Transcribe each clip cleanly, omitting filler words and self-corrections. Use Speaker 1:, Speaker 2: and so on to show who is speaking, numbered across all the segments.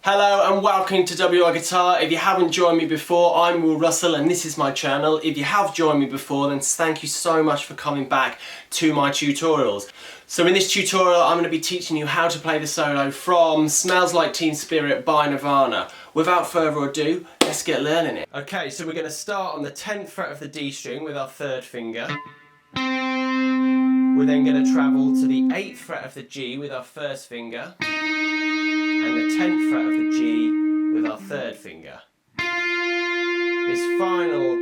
Speaker 1: Hello and welcome to WR Guitar. If you haven't joined me before, I'm Will Russell and this is my channel. If you have joined me before, then thank you so much for coming back to my tutorials. So in this tutorial I'm going to be teaching you how to play the solo from Smells Like Teen Spirit by Nirvana. Without further ado, let's get learning it. Okay, so we're going to start on the 10th fret of the D string with our third finger. We're then going to travel to the 8th fret of the G with our first finger. And the 10th fret of the G with our third finger. This final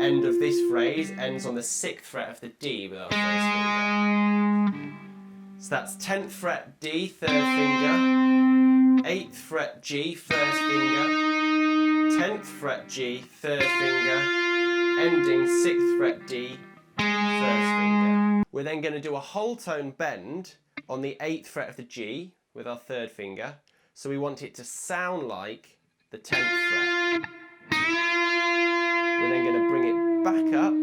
Speaker 1: end of this phrase ends on the 6th fret of the D with our first finger. So that's 10th fret D, third finger, 8th fret G, first finger, 10th fret G, third finger, ending 6th fret D, first finger. We're then going to do a whole tone bend on the 8th fret of the G with our third finger, so we want it to sound like the 10th fret. We're then going to bring it back up,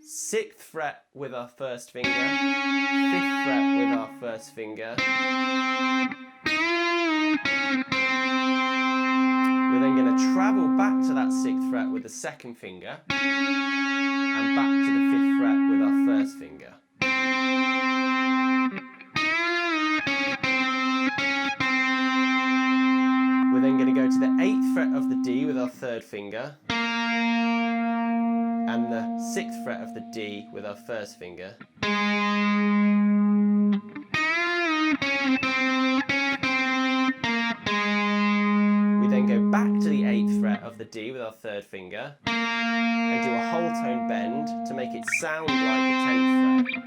Speaker 1: 6th fret with our first finger, 5th fret with our first finger. We're then going to travel back to that 6th fret with the second finger, and back to the 5th fret with our first finger. We're then going to go to the 8th fret of the D with our third finger and the 6th fret of the D with our first finger. We then go back to the 8th fret of the D with our third finger and do a whole tone bend to make it sound like the 10th fret.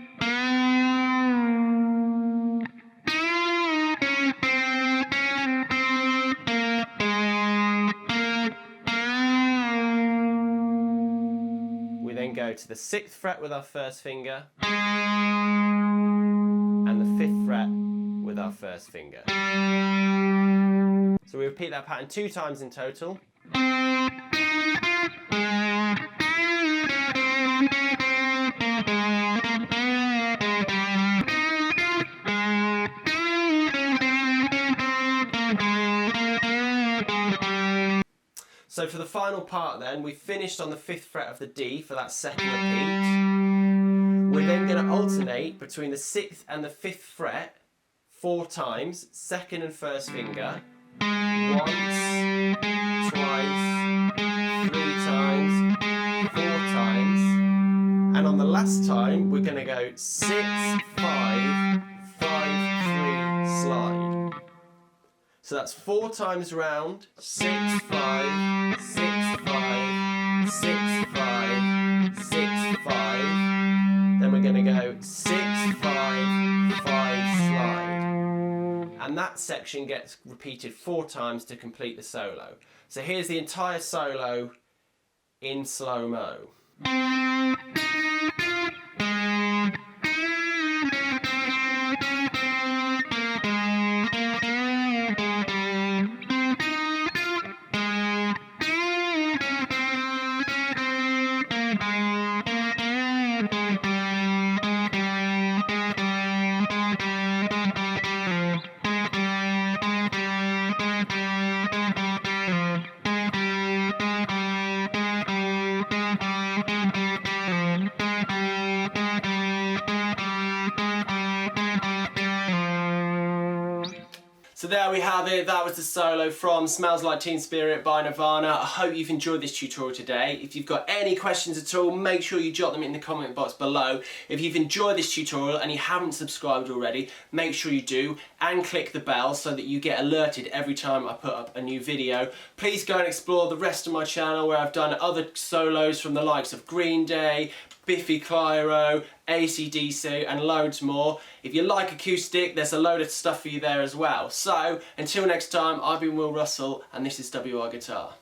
Speaker 1: We then go to the 6th fret with our first finger and the 5th fret with our first finger. So we repeat that pattern 2 times in total. So for the final part then, we finished on the 5th fret of the D for that second repeat. We're then going to alternate between the 6th and the 5th fret 4 times, second and first finger, once, twice, 3 times, 4 times, and on the last time we're going to go 6, 5, 5, 3, slide. So that's 4 times round, 6, 5, 6, 5, 6, 5, 6, 5. Then we're going to go 6, 5, 5, slide. And that section gets repeated 4 times to complete the solo. So here's the entire solo in slow-mo. So there we have it, that was the solo from Smells Like Teen Spirit by Nirvana. I hope you've enjoyed this tutorial today. If you've got any questions at all, make sure you jot them in the comment box below. If you've enjoyed this tutorial and you haven't subscribed already, make sure you do and click the bell so that you get alerted every time I put up a new video. Please go and explore the rest of my channel where I've done other solos from the likes of Green Day, Biffy Clyro, AC/DC and loads more. If you like acoustic, there's a load of stuff for you there as well. So, until next time, I've been Will Russell and this is WR Guitar.